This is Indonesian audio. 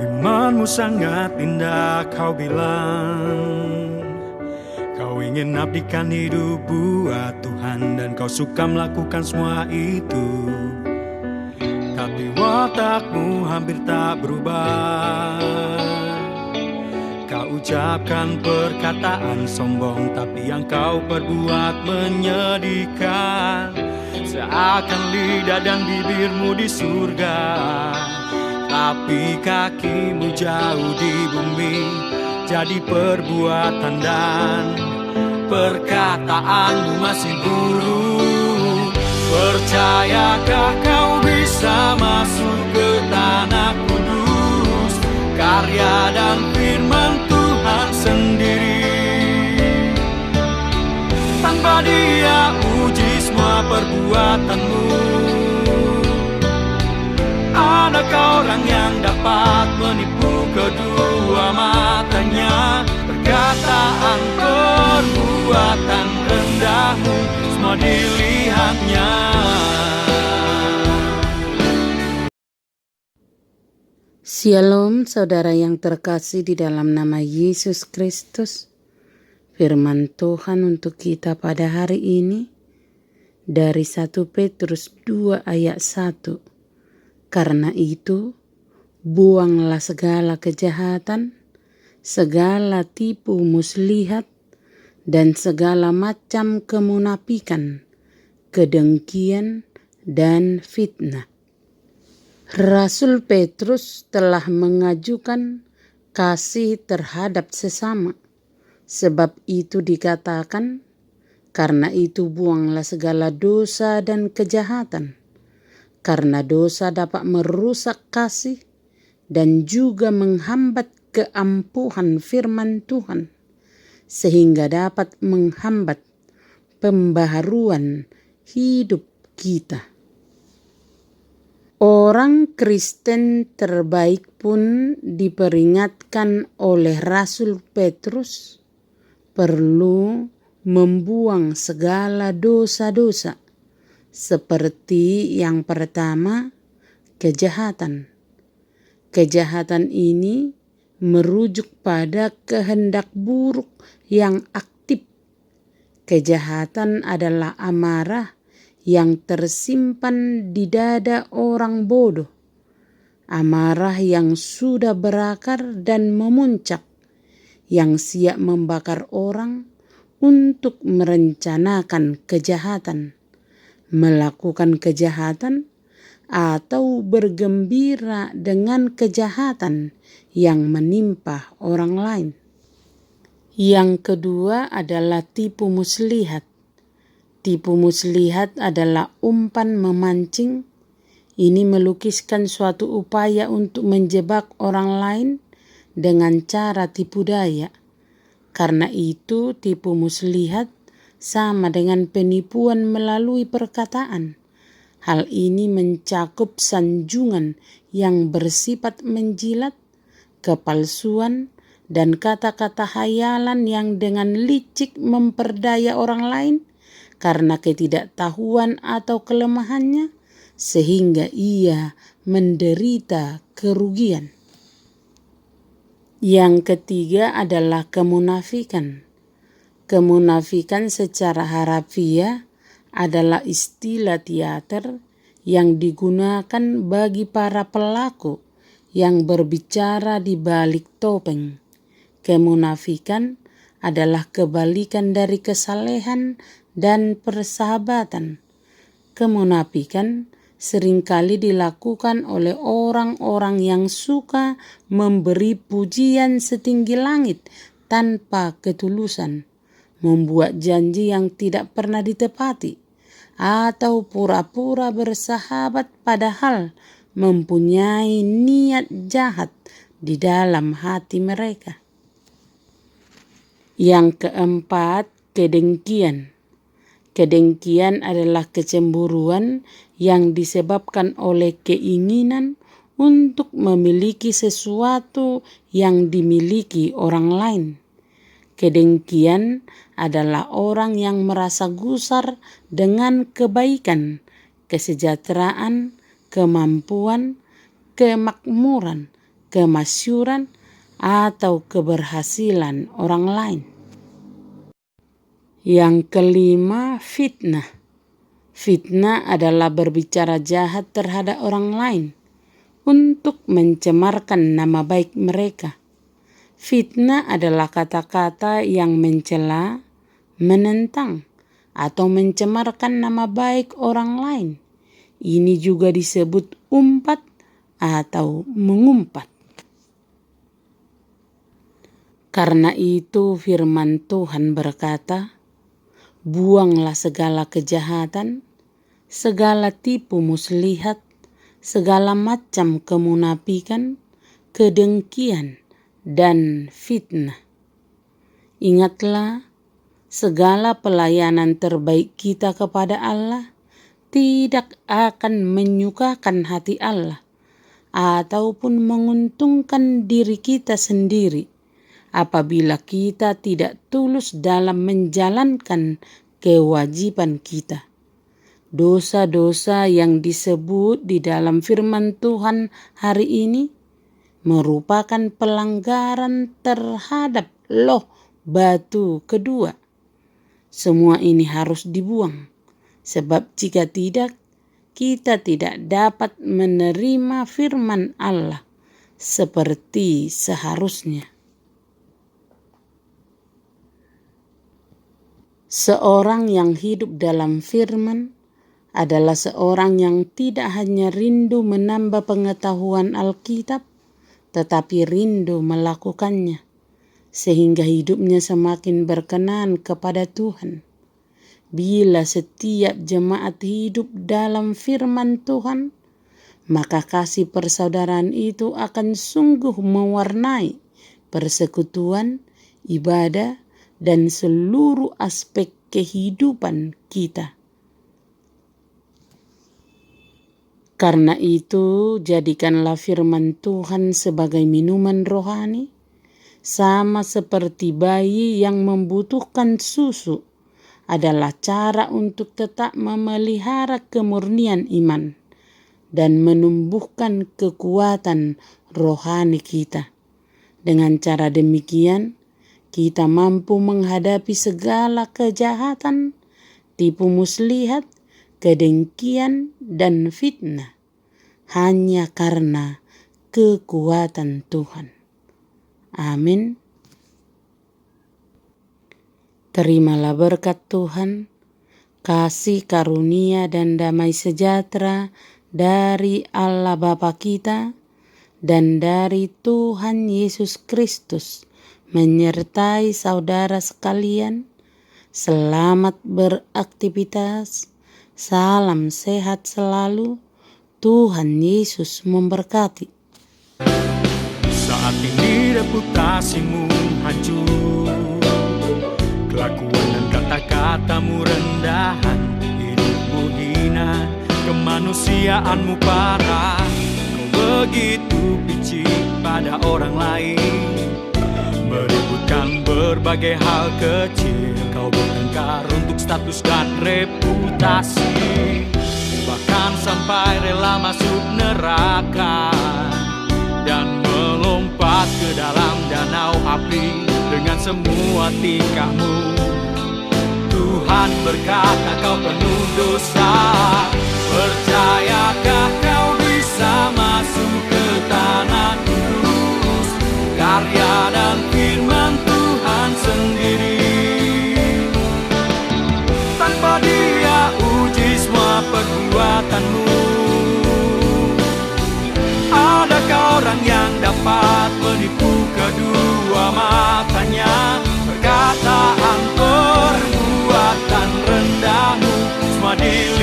Firman-Mu sangat indah, Kau bilang Kau ingin abdikan hidup buat Tuhan, dan Kau suka melakukan semua itu. Tapi watakmu hampir tak berubah. Kau ucapkan perkataan sombong, tapi yang Kau perbuat menyedihkan. Seakan lidah dan bibirmu di surga, tapi kakimu jauh di bumi. Jadi perbuatan dan perkataanmu masih buruk. Percayakah kau bisa masuk ke tanah kudus, karya dan firman Tuhan sendiri? Tanpa Dia uji semua perbuatanmu. Adakah orang yang dapat menipu kedua matanya? Perkataan perbuatan rendahmu semua dilihatnya. Shalom saudara yang terkasih di dalam nama Yesus Kristus. Firman Tuhan untuk kita pada hari ini dari 1 Petrus 2 ayat 1. Karena itu, buanglah segala kejahatan, segala tipu muslihat, dan segala macam kemunafikan, kedengkian, dan fitnah. Rasul Petrus telah mengajukan kasih terhadap sesama. Sebab itu dikatakan, karena itu buanglah segala dosa dan kejahatan. Karena dosa dapat merusak kasih dan juga menghambat keampuhan firman Tuhan, sehingga dapat menghambat pembaharuan hidup kita. Orang Kristen terbaik pun diperingatkan oleh Rasul Petrus perlu membuang segala dosa-dosa. Seperti yang pertama, kejahatan. Kejahatan ini merujuk pada kehendak buruk yang aktif. Kejahatan adalah amarah yang tersimpan di dada orang bodoh. Amarah yang sudah berakar dan memuncak, yang siap membakar orang untuk merencanakan kejahatan, melakukan kejahatan, atau bergembira dengan kejahatan yang menimpa orang lain. Yang kedua adalah tipu muslihat. Tipu muslihat adalah umpan memancing. Ini melukiskan suatu upaya untuk menjebak orang lain dengan cara tipu daya. Karena itu tipu muslihat sama dengan penipuan melalui perkataan. Hal ini mencakup sanjungan yang bersifat menjilat, kepalsuan, dan kata-kata hayalan yang dengan licik memperdaya orang lain karena ketidaktahuan atau kelemahannya, sehingga ia menderita kerugian. Yang ketiga adalah kemunafikan. Kemunafikan secara harafiah adalah istilah teater yang digunakan bagi para pelaku yang berbicara di balik topeng. Kemunafikan adalah kebalikan dari kesalehan dan persahabatan. Kemunafikan seringkali dilakukan oleh orang-orang yang suka memberi pujian setinggi langit tanpa ketulusan, membuat janji yang tidak pernah ditepati, atau pura-pura bersahabat padahal mempunyai niat jahat di dalam hati mereka. Yang keempat, kedengkian. Kedengkian adalah kecemburuan yang disebabkan oleh keinginan untuk memiliki sesuatu yang dimiliki orang lain. Kedengkian adalah orang yang merasa gusar dengan kebaikan, kesejahteraan, kemampuan, kemakmuran, kemasyhuran, atau keberhasilan orang lain. Yang kelima, fitnah. Fitnah adalah berbicara jahat terhadap orang lain untuk mencemarkan nama baik mereka. Fitnah adalah kata-kata yang mencela, menentang, atau mencemarkan nama baik orang lain. Ini juga disebut umpat atau mengumpat. Karena itu firman Tuhan berkata, buanglah segala kejahatan, segala tipu muslihat, segala macam kemunafikan, kedengkian, dan fitnah. Ingatlah, segala pelayanan terbaik kita kepada Allah tidak akan menyukakan hati Allah ataupun menguntungkan diri kita sendiri apabila kita tidak tulus dalam menjalankan kewajiban kita. Dosa-dosa yang disebut di dalam firman Tuhan hari ini merupakan pelanggaran terhadap loh batu kedua. Semua ini harus dibuang, sebab jika tidak, kita tidak dapat menerima firman Allah seperti seharusnya. Seorang yang hidup dalam firman adalah seorang yang tidak hanya rindu menambah pengetahuan Alkitab, tetapi rindu melakukannya, sehingga hidupnya semakin berkenan kepada Tuhan. Bila setiap jemaat hidup dalam firman Tuhan, maka kasih persaudaraan itu akan sungguh mewarnai persekutuan, ibadah, dan seluruh aspek kehidupan kita. Karena itu, jadikanlah firman Tuhan sebagai minuman rohani, sama seperti bayi yang membutuhkan susu, adalah cara untuk tetap memelihara kemurnian iman dan menumbuhkan kekuatan rohani kita. Dengan cara demikian, kita mampu menghadapi segala kejahatan, tipu muslihat, kedengkian, dan fitnah hanya karena kekuatan Tuhan. Amin. Terimalah berkat Tuhan, kasih karunia dan damai sejahtera dari Allah Bapa kita dan dari Tuhan Yesus Kristus menyertai saudara sekalian. Selamat beraktivitas. Salam sehat selalu. Tuhan Yesus memberkati. Saat ini reputasimu hancur, kelakuan dan kata-katamu rendahan, hidupmu hina, kemanusiaanmu parah. Kau begitu benci pada orang lain, meributkan berbagai hal kecil. Kau bertengkar untuk status dan reputasi, bahkan sampai rela masuk neraka dan melompat ke dalam danau api dengan semua tingkahmu. Tuhan berkata kau penuh dosa, percayakah kau bisa masuk ke tanah kudus, karya dan firman Tuhan sendiri. Tanpa Dia uji semua perbuatanmu. Adakah orang yang dapat menipu kedua matanya? Perkataan perbuatan rendahmu semua dilihat